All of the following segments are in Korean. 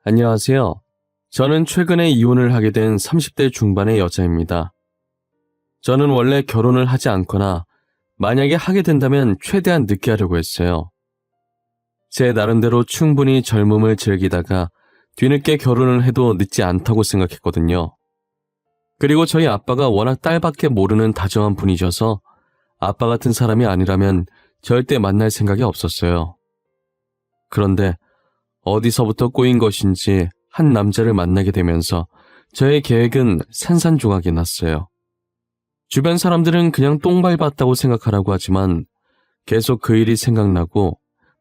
안녕하세요. 저는 최근에 이혼을 하게 된 30대 중반의 여자입니다. 저는 원래 결혼을 하지 않거나 만약에 하게 된다면 최대한 늦게 하려고 했어요. 제 나름대로 충분히 젊음을 즐기다가 뒤늦게 결혼을 해도 늦지 않다고 생각했거든요. 그리고 저희 아빠가 워낙 딸밖에 모르는 다정한 분이셔서 아빠 같은 사람이 아니라면 절대 만날 생각이 없었어요. 그런데 어디서부터 꼬인 것인지 한 남자를 만나게 되면서 저의 계획은 산산조각이 났어요. 주변 사람들은 그냥 똥 밟았다고 생각하라고 하지만 계속 그 일이 생각나고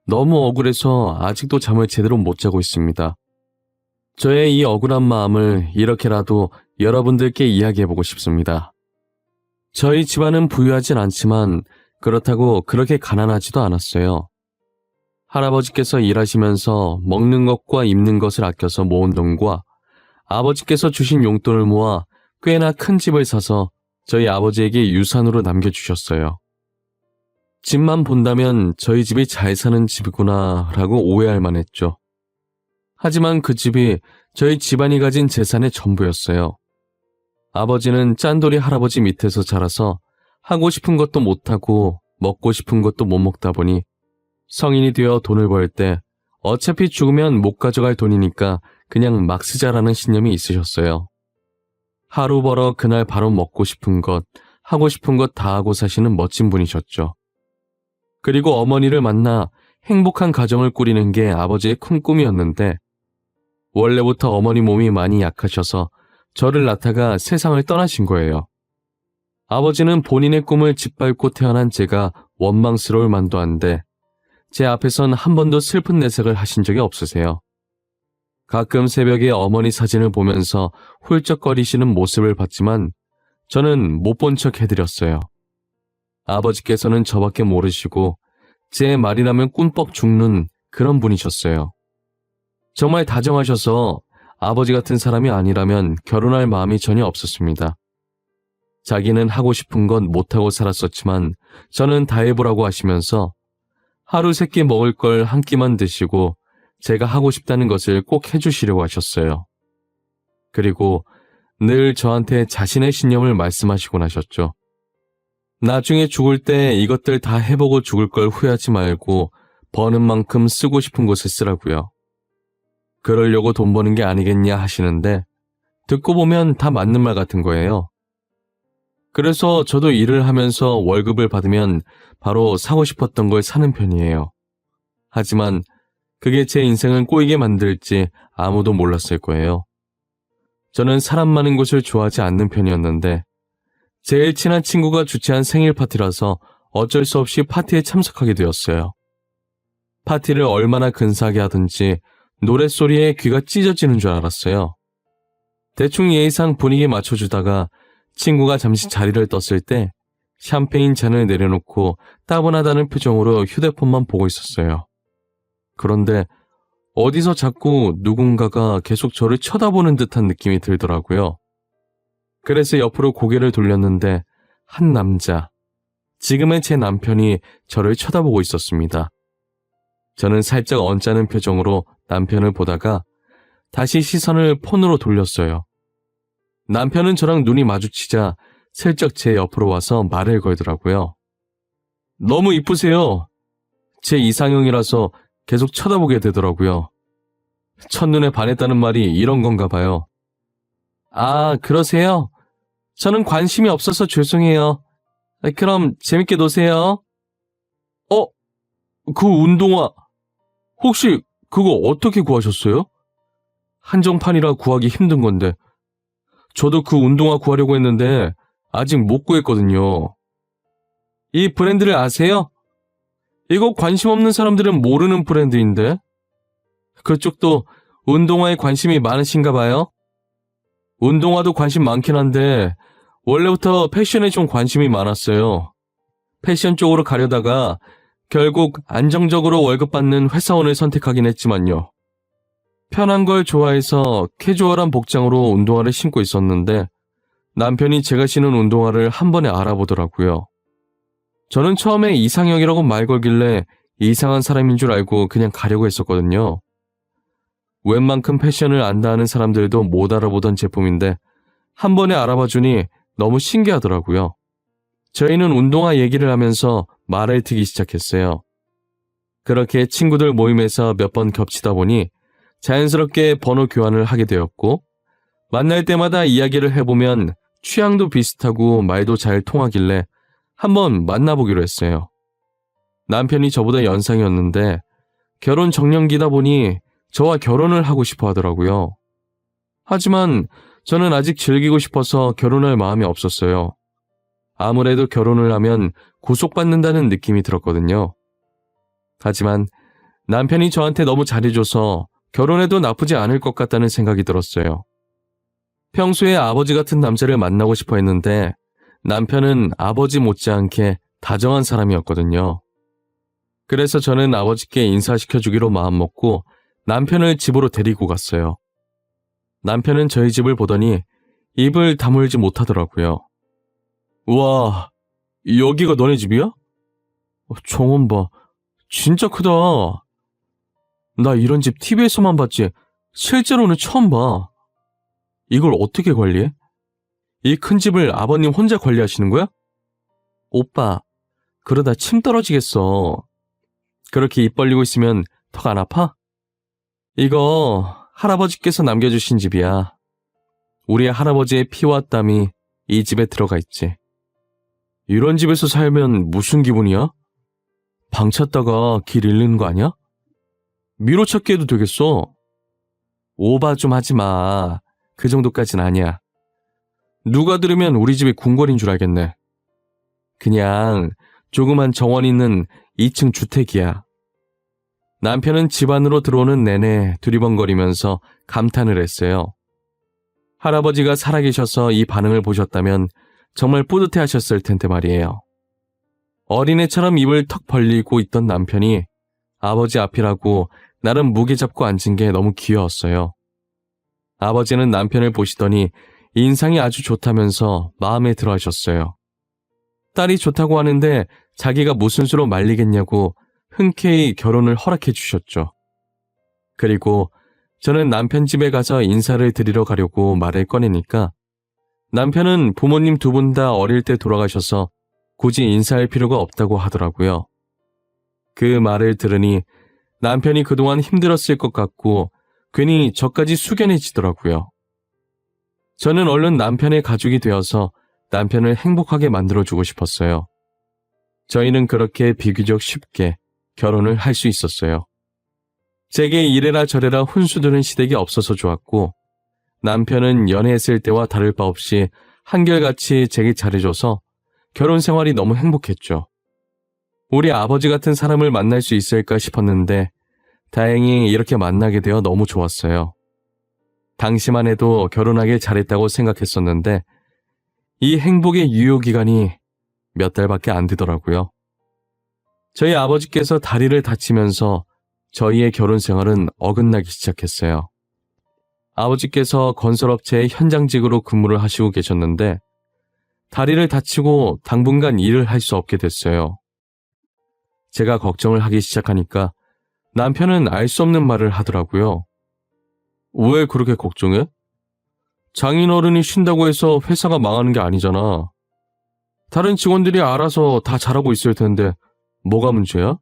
너무 억울해서 아직도 잠을 제대로 못 자고 있습니다. 저의 이 억울한 마음을 이렇게라도 여러분들께 이야기해보고 싶습니다. 저희 집안은 부유하진 않지만 그렇다고 그렇게 가난하지도 않았어요. 할아버지께서 일하시면서 먹는 것과 입는 것을 아껴서 모은 돈과 아버지께서 주신 용돈을 모아 꽤나 큰 집을 사서 저희 아버지에게 유산으로 남겨주셨어요. 집만 본다면 저희 집이 잘 사는 집이구나 라고 오해할 만했죠. 하지만 그 집이 저희 집안이 가진 재산의 전부였어요. 아버지는 짠돌이 할아버지 밑에서 자라서 하고 싶은 것도 못하고 먹고 싶은 것도 못 먹다 보니 성인이 되어 돈을 벌 때 어차피 죽으면 못 가져갈 돈이니까 그냥 막 쓰자라는 신념이 있으셨어요. 하루 벌어 그날 바로 먹고 싶은 것, 하고 싶은 것 다 하고 사시는 멋진 분이셨죠. 그리고 어머니를 만나 행복한 가정을 꾸리는 게 아버지의 큰 꿈이었는데 원래부터 어머니 몸이 많이 약하셔서 저를 낳다가 세상을 떠나신 거예요. 아버지는 본인의 꿈을 짓밟고 태어난 제가 원망스러울 만도 한데 제 앞에선 한 번도 슬픈 내색을 하신 적이 없으세요. 가끔 새벽에 어머니 사진을 보면서 훌쩍거리시는 모습을 봤지만 저는 못 본 척 해드렸어요. 아버지께서는 저밖에 모르시고 제 말이라면 꿈뻑 죽는 그런 분이셨어요. 정말 다정하셔서 아버지 같은 사람이 아니라면 결혼할 마음이 전혀 없었습니다. 자기는 하고 싶은 건 못하고 살았었지만 저는 다 해보라고 하시면서 하루 세 끼 먹을 걸 한 끼만 드시고 제가 하고 싶다는 것을 꼭 해주시려고 하셨어요. 그리고 늘 저한테 자신의 신념을 말씀하시곤 하셨죠. 나중에 죽을 때 이것들 다 해보고 죽을 걸 후회하지 말고 버는 만큼 쓰고 싶은 곳에 쓰라고요. 그러려고 돈 버는 게 아니겠냐 하시는데 듣고 보면 다 맞는 말 같은 거예요. 그래서 저도 일을 하면서 월급을 받으면 바로 사고 싶었던 걸 사는 편이에요. 하지만 그게 제 인생을 꼬이게 만들지 아무도 몰랐을 거예요. 저는 사람 많은 곳을 좋아하지 않는 편이었는데 제일 친한 친구가 주최한 생일 파티라서 어쩔 수 없이 파티에 참석하게 되었어요. 파티를 얼마나 근사하게 하든지 노랫소리에 귀가 찢어지는 줄 알았어요. 대충 예의상 분위기 맞춰주다가 친구가 잠시 자리를 떴을 때 샴페인 잔을 내려놓고 따분하다는 표정으로 휴대폰만 보고 있었어요. 그런데 어디서 자꾸 누군가가 계속 저를 쳐다보는 듯한 느낌이 들더라고요. 그래서 옆으로 고개를 돌렸는데 한 남자, 지금의 제 남편이 저를 쳐다보고 있었습니다. 저는 살짝 언짢은 표정으로 남편을 보다가 다시 시선을 폰으로 돌렸어요. 남편은 저랑 눈이 마주치자 슬쩍 제 옆으로 와서 말을 걸더라고요. 너무 이쁘세요. 제 이상형이라서 계속 쳐다보게 되더라고요. 첫눈에 반했다는 말이 이런 건가 봐요. 아, 그러세요? 저는 관심이 없어서 죄송해요. 그럼 재밌게 노세요. 그 운동화 혹시 그거 어떻게 구하셨어요? 한정판이라 구하기 힘든 건데 저도 그 운동화 구하려고 했는데 아직 못 구했거든요. 이 브랜드를 아세요? 이거 관심 없는 사람들은 모르는 브랜드인데. 그쪽도 운동화에 관심이 많으신가 봐요? 운동화도 관심 많긴 한데 원래부터 패션에 좀 관심이 많았어요. 패션 쪽으로 가려다가 결국 안정적으로 월급 받는 회사원을 선택하긴 했지만요. 편한 걸 좋아해서 캐주얼한 복장으로 운동화를 신고 있었는데 남편이 제가 신은 운동화를 한 번에 알아보더라고요. 저는 처음에 이상형이라고 말 걸길래 이상한 사람인 줄 알고 그냥 가려고 했었거든요. 웬만큼 패션을 안다 하는 사람들도 못 알아보던 제품인데 한 번에 알아봐주니 너무 신기하더라고요. 저희는 운동화 얘기를 하면서 말을 트기 시작했어요. 그렇게 친구들 모임에서 몇 번 겹치다 보니 자연스럽게 번호 교환을 하게 되었고, 만날 때마다 이야기를 해보면 취향도 비슷하고 말도 잘 통하길래 한번 만나보기로 했어요. 남편이 저보다 연상이었는데 결혼 정년기다 보니 저와 결혼을 하고 싶어 하더라고요. 하지만 저는 아직 즐기고 싶어서 결혼할 마음이 없었어요. 아무래도 결혼을 하면 구속받는다는 느낌이 들었거든요. 하지만 남편이 저한테 너무 잘해줘서 결혼해도 나쁘지 않을 것 같다는 생각이 들었어요. 평소에 아버지 같은 남자를 만나고 싶어 했는데 남편은 아버지 못지않게 다정한 사람이었거든요. 그래서 저는 아버지께 인사시켜주기로 마음먹고 남편을 집으로 데리고 갔어요. 남편은 저희 집을 보더니 입을 다물지 못하더라고요. 우와, 여기가 너네 집이야? 정원 봐, 진짜 크다. 나 이런 집 TV에서만 봤지 실제로는 처음 봐. 이걸 어떻게 관리해? 이 큰 집을 아버님 혼자 관리하시는 거야? 오빠, 그러다 침 떨어지겠어. 그렇게 입 벌리고 있으면 턱 안 아파? 이거 할아버지께서 남겨주신 집이야. 우리 할아버지의 피와 땀이 이 집에 들어가 있지. 이런 집에서 살면 무슨 기분이야? 방 찾다가 길 잃는 거 아니야? 미로 찾기 해도 되겠어. 오바 좀 하지 마. 그 정도까진 아니야. 누가 들으면 우리 집이 궁궐인 줄 알겠네. 그냥 조그만 정원 있는 2층 주택이야. 남편은 집 안으로 들어오는 내내 두리번거리면서 감탄을 했어요. 할아버지가 살아계셔서 이 반응을 보셨다면 정말 뿌듯해하셨을 텐데 말이에요. 어린애처럼 입을 턱 벌리고 있던 남편이 아버지 앞이라고 나름 무게 잡고 앉은 게 너무 귀여웠어요. 아버지는 남편을 보시더니 인상이 아주 좋다면서 마음에 들어 하셨어요. 딸이 좋다고 하는데 자기가 무슨 수로 말리겠냐고 흔쾌히 결혼을 허락해 주셨죠. 그리고 저는 남편 집에 가서 인사를 드리러 가려고 말을 꺼내니까 남편은 부모님 두 분 다 어릴 때 돌아가셔서 굳이 인사할 필요가 없다고 하더라고요. 그 말을 들으니 남편이 그동안 힘들었을 것 같고 괜히 저까지 숙연해지더라고요. 저는 얼른 남편의 가족이 되어서 남편을 행복하게 만들어주고 싶었어요. 저희는 그렇게 비교적 쉽게 결혼을 할 수 있었어요. 제게 이래라 저래라 훈수두는 시댁이 없어서 좋았고 남편은 연애했을 때와 다를 바 없이 한결같이 제게 잘해줘서 결혼 생활이 너무 행복했죠. 우리 아버지 같은 사람을 만날 수 있을까 싶었는데 다행히 이렇게 만나게 되어 너무 좋았어요. 당시만 해도 결혼하길 잘했다고 생각했었는데 이 행복의 유효기간이 몇 달밖에 안 되더라고요. 저희 아버지께서 다리를 다치면서 저희의 결혼 생활은 어긋나기 시작했어요. 아버지께서 건설업체의 현장직으로 근무를 하시고 계셨는데 다리를 다치고 당분간 일을 할 수 없게 됐어요. 제가 걱정을 하기 시작하니까 남편은 알 수 없는 말을 하더라고요. 왜 그렇게 걱정해? 장인어른이 쉰다고 해서 회사가 망하는 게 아니잖아. 다른 직원들이 알아서 다 잘하고 있을 텐데 뭐가 문제야?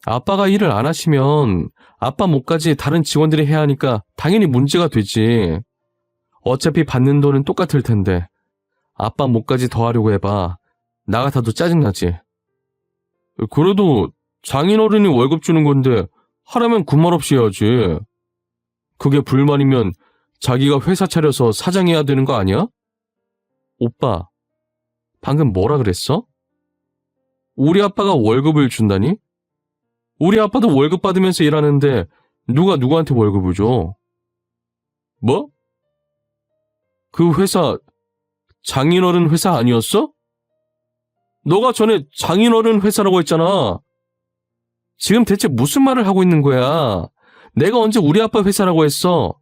아빠가 일을 안 하시면 아빠 몫까지 다른 직원들이 해야 하니까 당연히 문제가 되지. 어차피 받는 돈은 똑같을 텐데 아빠 몫까지 더 하려고 해봐. 나 같아도 짜증나지. 그래도 장인어른이 월급 주는 건데 하라면 군말 없이 해야지. 그게 불만이면 자기가 회사 차려서 사장해야 되는 거 아니야? 오빠, 방금 뭐라 그랬어? 우리 아빠가 월급을 준다니? 우리 아빠도 월급 받으면서 일하는데 누가 누구한테 월급을 줘? 뭐? 그 회사 장인어른 회사 아니었어? 너가 전에 장인어른 회사라고 했잖아. 지금 대체 무슨 말을 하고 있는 거야? 내가 언제 우리 아빠 회사라고 했어?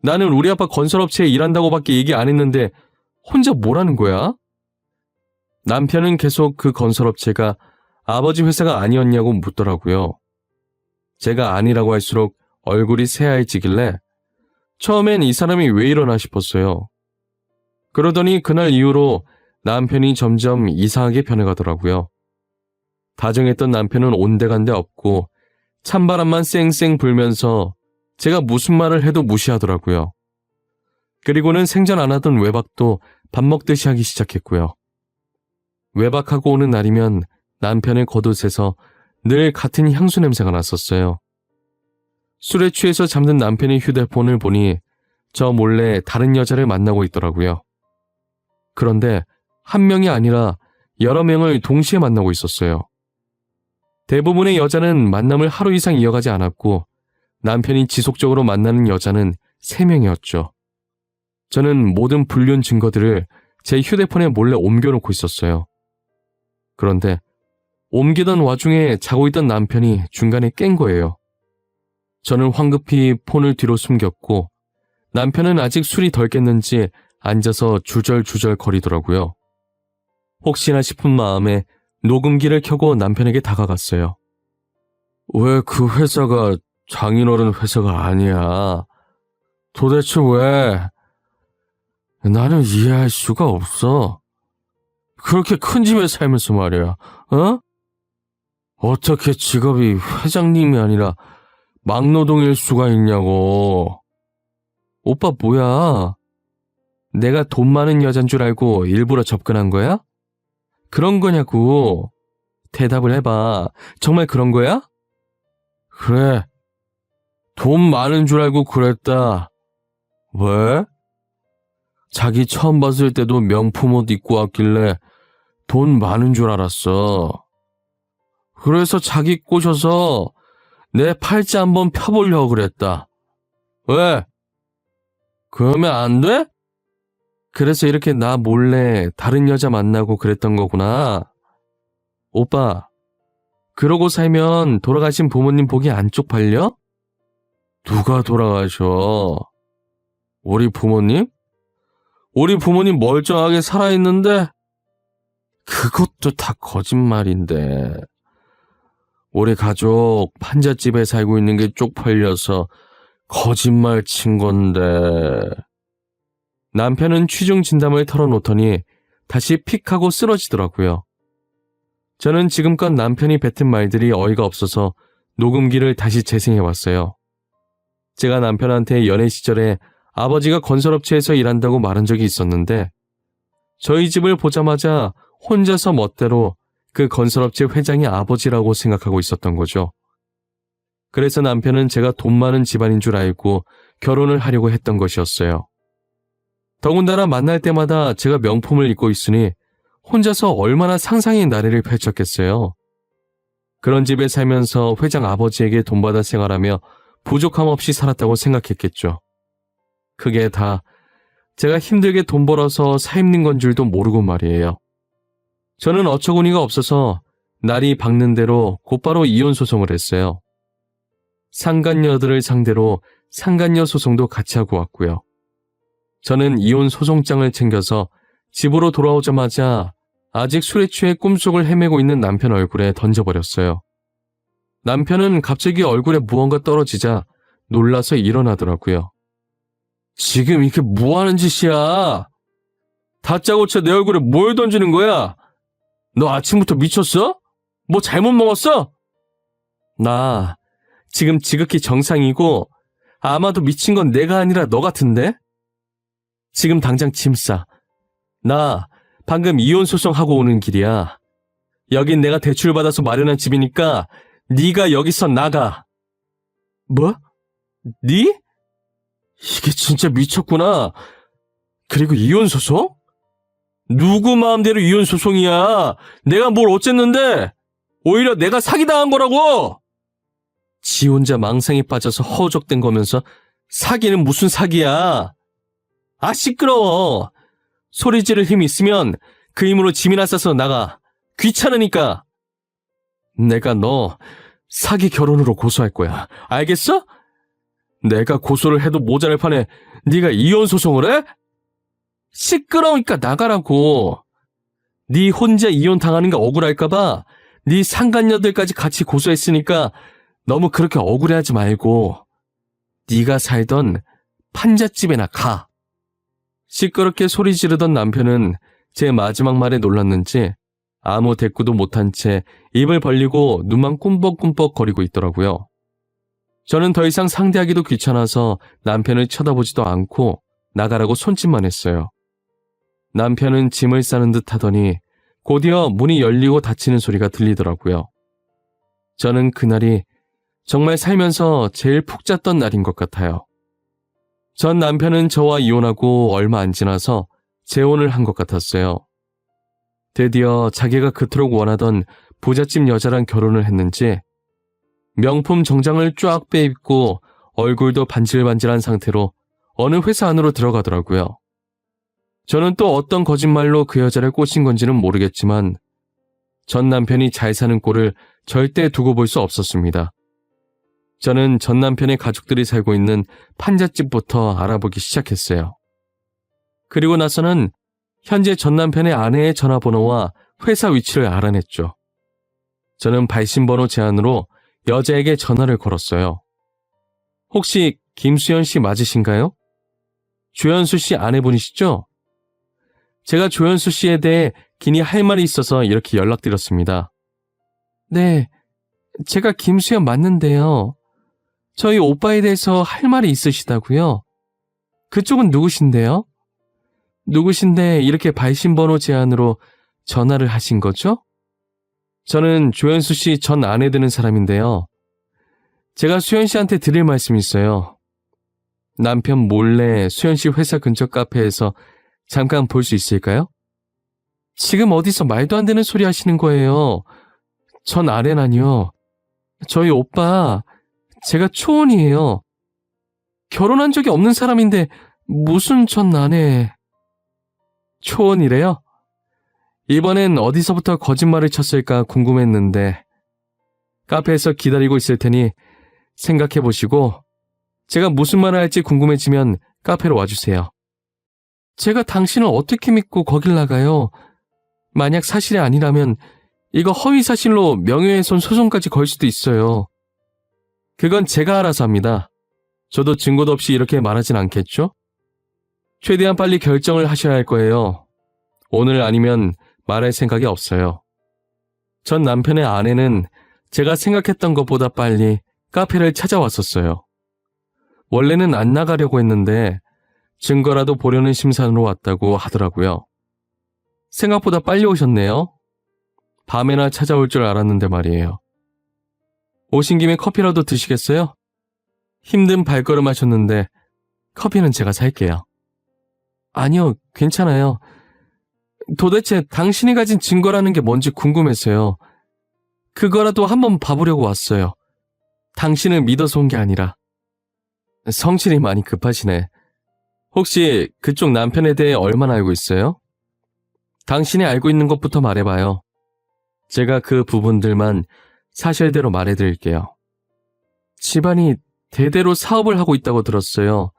나는 우리 아빠 건설업체에 일한다고밖에 얘기 안 했는데 혼자 뭐라는 거야? 남편은 계속 그 건설업체가 아버지 회사가 아니었냐고 묻더라고요. 제가 아니라고 할수록 얼굴이 새하얘지길래 처음엔 이 사람이 왜 이러나 싶었어요. 그러더니 그날 이후로 남편이 점점 이상하게 변해가더라고요. 다정했던 남편은 온데간데 없고 찬바람만 쌩쌩 불면서 제가 무슨 말을 해도 무시하더라고요. 그리고는 생전 안 하던 외박도 밥 먹듯이 하기 시작했고요. 외박하고 오는 날이면 남편의 겉옷에서 늘 같은 향수 냄새가 났었어요. 술에 취해서 잠든 남편의 휴대폰을 보니 저 몰래 다른 여자를 만나고 있더라고요. 그런데 한 명이 아니라 여러 명을 동시에 만나고 있었어요. 대부분의 여자는 만남을 하루 이상 이어가지 않았고 남편이 지속적으로 만나는 여자는 3명이었죠. 저는 모든 불륜 증거들을 제 휴대폰에 몰래 옮겨놓고 있었어요. 그런데 옮기던 와중에 자고 있던 남편이 중간에 깬 거예요. 저는 황급히 폰을 뒤로 숨겼고 남편은 아직 술이 덜 깼는지 앉아서 주절주절 거리더라고요. 혹시나 싶은 마음에 녹음기를 켜고 남편에게 다가갔어요. 왜 그 회사가 장인어른 회사가 아니야? 도대체 왜? 나는 이해할 수가 없어. 그렇게 큰 집에 살면서 말이야, 어? 어떻게 직업이 회장님이 아니라 막노동일 수가 있냐고. 오빠 뭐야? 내가 돈 많은 여잔 줄 알고 일부러 접근한 거야? 그런 거냐고. 대답을 해봐. 정말 그런 거야? 그래. 돈 많은 줄 알고 그랬다. 왜? 자기 처음 봤을 때도 명품 옷 입고 왔길래 돈 많은 줄 알았어. 그래서 자기 꼬셔서 내 팔자 한번 펴보려고 그랬다. 왜? 그러면 안 돼? 그래서 이렇게 나 몰래 다른 여자 만나고 그랬던 거구나. 오빠, 그러고 살면 돌아가신 부모님 보기 안 쪽팔려? 누가 돌아가셔? 우리 부모님? 우리 부모님 멀쩡하게 살아있는데? 그것도 다 거짓말인데. 우리 가족 판잣집에 살고 있는 게 쪽팔려서 거짓말 친 건데. 남편은 취중 진담을 털어놓더니 다시 픽 하고 쓰러지더라고요. 저는 지금껏 남편이 뱉은 말들이 어이가 없어서 녹음기를 다시 재생해봤어요. 제가 남편한테 연애 시절에 아버지가 건설업체에서 일한다고 말한 적이 있었는데 저희 집을 보자마자 혼자서 멋대로 그 건설업체 회장이 아버지라고 생각하고 있었던 거죠. 그래서 남편은 제가 돈 많은 집안인 줄 알고 결혼을 하려고 했던 것이었어요. 더군다나 만날 때마다 제가 명품을 입고 있으니 혼자서 얼마나 상상의 나래를 펼쳤겠어요. 그런 집에 살면서 회장 아버지에게 돈 받아 생활하며 부족함 없이 살았다고 생각했겠죠. 그게 다 제가 힘들게 돈 벌어서 사 입는 건 줄도 모르고 말이에요. 저는 어처구니가 없어서 날이 밝는 대로 곧바로 이혼 소송을 했어요. 상간녀들을 상대로 상간녀 소송도 같이 하고 왔고요. 저는 이혼 소송장을 챙겨서 집으로 돌아오자마자 아직 술에 취해 꿈속을 헤매고 있는 남편 얼굴에 던져버렸어요. 남편은 갑자기 얼굴에 무언가 떨어지자 놀라서 일어나더라고요. 지금 이게 뭐 하는 짓이야? 다짜고짜 내 얼굴에 뭘 던지는 거야? 너 아침부터 미쳤어? 뭐 잘못 먹었어? 나 지금 지극히 정상이고 아마도 미친 건 내가 아니라 너 같은데? 지금 당장 짐 싸. 나 방금 이혼 소송하고 오는 길이야. 여긴 내가 대출받아서 마련한 집이니까 네가 여기서 나가. 뭐? 네? 이게 진짜 미쳤구나. 그리고 이혼 소송? 누구 마음대로 이혼 소송이야. 내가 뭘 어쨌는데? 오히려 내가 사기당한 거라고. 지 혼자 망상에 빠져서 허우적댄 거면서 사기는 무슨 사기야. 아 시끄러워. 소리 지를 힘 있으면 그 힘으로 짐이나 싸서 나가. 귀찮으니까. 내가 너 사기 결혼으로 고소할 거야. 알겠어? 내가 고소를 해도 모자랄 판에 네가 이혼 소송을 해? 시끄러우니까 나가라고. 네 혼자 이혼 당하는 게 억울할까봐 네 상간녀들까지 같이 고소했으니까 너무 그렇게 억울해하지 말고 네가 살던 판잣집에나 가. 시끄럽게 소리 지르던 남편은 제 마지막 말에 놀랐는지 아무 대꾸도 못한 채 입을 벌리고 눈만 꿈벅꿈벅 거리고 있더라고요. 저는 더 이상 상대하기도 귀찮아서 남편을 쳐다보지도 않고 나가라고 손짓만 했어요. 남편은 짐을 싸는 듯 하더니 곧이어 문이 열리고 닫히는 소리가 들리더라고요. 저는 그날이 정말 살면서 제일 푹 잤던 날인 것 같아요. 전 남편은 저와 이혼하고 얼마 안 지나서 재혼을 한 것 같았어요. 드디어 자기가 그토록 원하던 부잣집 여자랑 결혼을 했는지 명품 정장을 쫙 빼입고 얼굴도 반질반질한 상태로 어느 회사 안으로 들어가더라고요. 저는 또 어떤 거짓말로 그 여자를 꼬신 건지는 모르겠지만 전 남편이 잘 사는 꼴을 절대 두고 볼 수 없었습니다. 저는 전 남편의 가족들이 살고 있는 판잣집부터 알아보기 시작했어요. 그리고 나서는 현재 전 남편의 아내의 전화번호와 회사 위치를 알아냈죠. 저는 발신번호 제안으로 여자에게 전화를 걸었어요. 혹시 김수연 씨 맞으신가요? 조연수 씨 아내분이시죠? 제가 조연수 씨에 대해 긴히 할 말이 있어서 이렇게 연락드렸습니다. 네, 제가 김수연 맞는데요. 저희 오빠에 대해서 할 말이 있으시다고요? 그쪽은 누구신데요? 누구신데 이렇게 발신번호 제안으로 전화를 하신 거죠? 저는 조연수 씨 전 아내 되는 사람인데요. 제가 수연 씨한테 드릴 말씀이 있어요. 남편 몰래 수연 씨 회사 근처 카페에서 잠깐 볼 수 있을까요? 지금 어디서 말도 안 되는 소리 하시는 거예요. 전 아내라니요. 저희 오빠, 제가 초혼이에요. 결혼한 적이 없는 사람인데 무슨 전 아내. 초혼이래요? 이번엔 어디서부터 거짓말을 쳤을까 궁금했는데 카페에서 기다리고 있을 테니 생각해보시고 제가 무슨 말을 할지 궁금해지면 카페로 와주세요. 제가 당신을 어떻게 믿고 거길 나가요? 만약 사실이 아니라면 이거 허위사실로 명예훼손 소송까지 걸 수도 있어요. 그건 제가 알아서 합니다. 저도 증거도 없이 이렇게 말하진 않겠죠? 최대한 빨리 결정을 하셔야 할 거예요. 오늘 아니면 말할 생각이 없어요. 전 남편의 아내는 제가 생각했던 것보다 빨리 카페를 찾아왔었어요. 원래는 안 나가려고 했는데 증거라도 보려는 심산으로 왔다고 하더라고요. 생각보다 빨리 오셨네요. 밤에나 찾아올 줄 알았는데 말이에요. 오신 김에 커피라도 드시겠어요? 힘든 발걸음 하셨는데 커피는 제가 살게요. 아니요, 괜찮아요. 도대체 당신이 가진 증거라는 게 뭔지 궁금해서요. 그거라도 한번 봐보려고 왔어요. 당신을 믿어서 온 게 아니라. 성질이 많이 급하시네. 혹시 그쪽 남편에 대해 얼마나 알고 있어요? 당신이 알고 있는 것부터 말해봐요. 제가 그 부분들만 사실대로 말해드릴게요. 집안이 대대로 사업을 하고 있다고 들었어요.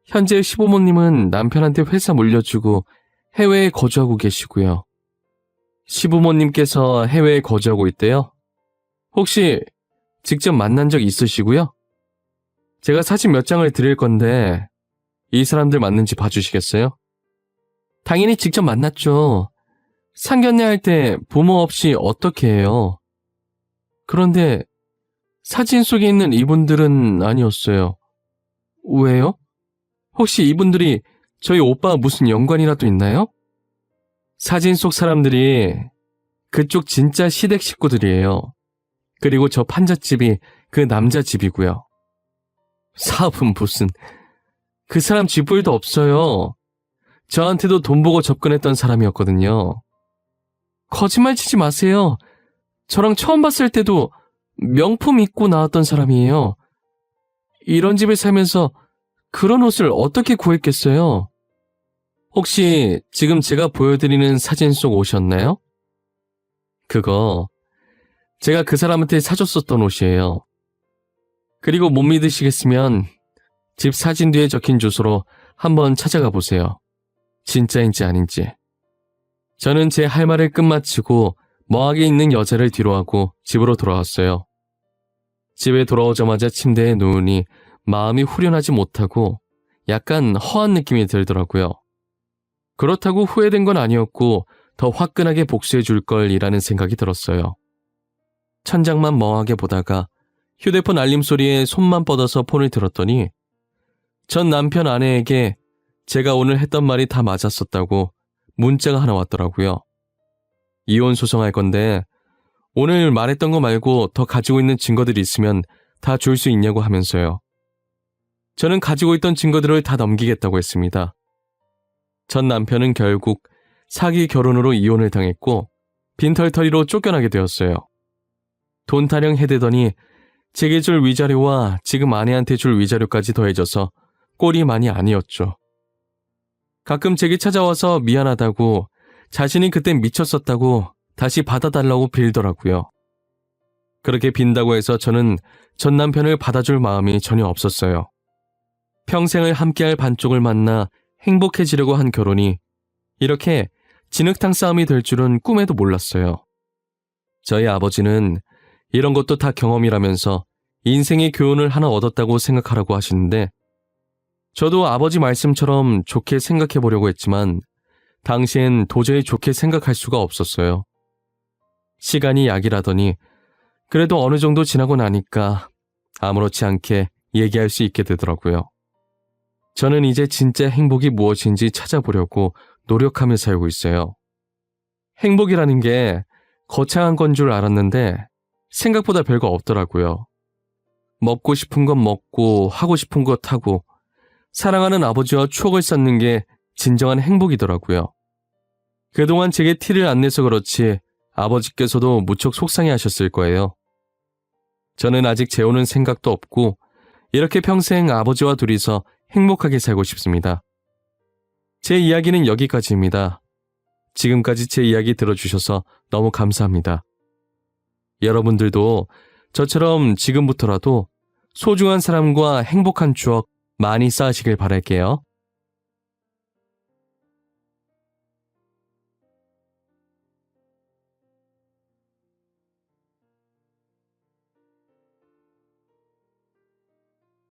현재 시부모님은 남편한테 회사 물려주고 해외에 거주하고 계시고요. 시부모님께서 해외에 거주하고 있대요? 혹시 직접 만난 적 있으시고요? 제가 사진 몇 장을 드릴 건데 이 사람들 맞는지 봐주시겠어요? 당연히 직접 만났죠. 상견례 할 때 부모 없이 어떻게 해요? 그런데 사진 속에 있는 이분들은 아니었어요. 왜요? 혹시 이분들이 저희 오빠와 무슨 연관이라도 있나요? 사진 속 사람들이 그쪽 진짜 시댁 식구들이에요. 그리고 저 판잣집이 그 남자 집이고요. 사업은 무슨, 그 사람 쥐뿔도 없어요. 저한테도 돈 보고 접근했던 사람이었거든요. 거짓말 치지 마세요. 저랑 처음 봤을 때도 명품 입고 나왔던 사람이에요. 이런 집에 살면서 그런 옷을 어떻게 구했겠어요? 혹시 지금 제가 보여드리는 사진 속 옷이었나요? 그거 제가 그 사람한테 사줬었던 옷이에요. 그리고 못 믿으시겠으면 집 사진 뒤에 적힌 주소로 한번 찾아가 보세요. 진짜인지 아닌지. 저는 제 할 말을 끝마치고 멍하게 있는 여자를 뒤로하고 집으로 돌아왔어요. 집에 돌아오자마자 침대에 누우니 마음이 후련하지 못하고 약간 허한 느낌이 들더라고요. 그렇다고 후회된 건 아니었고 더 화끈하게 복수해 줄 걸이라는 생각이 들었어요. 천장만 멍하게 보다가 휴대폰 알림 소리에 손만 뻗어서 폰을 들었더니 전 남편 아내에게 제가 오늘 했던 말이 다 맞았었다고 문자가 하나 왔더라고요. 이혼 소송할 건데 오늘 말했던 거 말고 더 가지고 있는 증거들이 있으면 다 줄 수 있냐고 하면서요. 저는 가지고 있던 증거들을 다 넘기겠다고 했습니다. 전 남편은 결국 사기 결혼으로 이혼을 당했고 빈털터리로 쫓겨나게 되었어요. 돈 타령 해대더니 제게 줄 위자료와 지금 아내한테 줄 위자료까지 더해져서 꼴이 많이 아니었죠. 가끔 제게 찾아와서 미안하다고 자신이 그땐 미쳤었다고 다시 받아달라고 빌더라고요. 그렇게 빈다고 해서 저는 전 남편을 받아줄 마음이 전혀 없었어요. 평생을 함께할 반쪽을 만나 행복해지려고 한 결혼이 이렇게 진흙탕 싸움이 될 줄은 꿈에도 몰랐어요. 저희 아버지는 이런 것도 다 경험이라면서 인생의 교훈을 하나 얻었다고 생각하라고 하시는데 저도 아버지 말씀처럼 좋게 생각해 보려고 했지만 당시엔 도저히 좋게 생각할 수가 없었어요. 시간이 약이라더니 그래도 어느 정도 지나고 나니까 아무렇지 않게 얘기할 수 있게 되더라고요. 저는 이제 진짜 행복이 무엇인지 찾아보려고 노력하며 살고 있어요. 행복이라는 게 거창한 건 줄 알았는데 생각보다 별거 없더라고요. 먹고 싶은 건 먹고 하고 싶은 것 하고 사랑하는 아버지와 추억을 쌓는 게 진정한 행복이더라고요. 그동안 제게 티를 안 내서 그렇지 아버지께서도 무척 속상해하셨을 거예요. 저는 아직 재혼은 생각도 없고 이렇게 평생 아버지와 둘이서 행복하게 살고 싶습니다. 제 이야기는 여기까지입니다. 지금까지 제 이야기 들어주셔서 너무 감사합니다. 여러분들도 저처럼 지금부터라도 소중한 사람과 행복한 추억 많이 쌓으시길 바랄게요.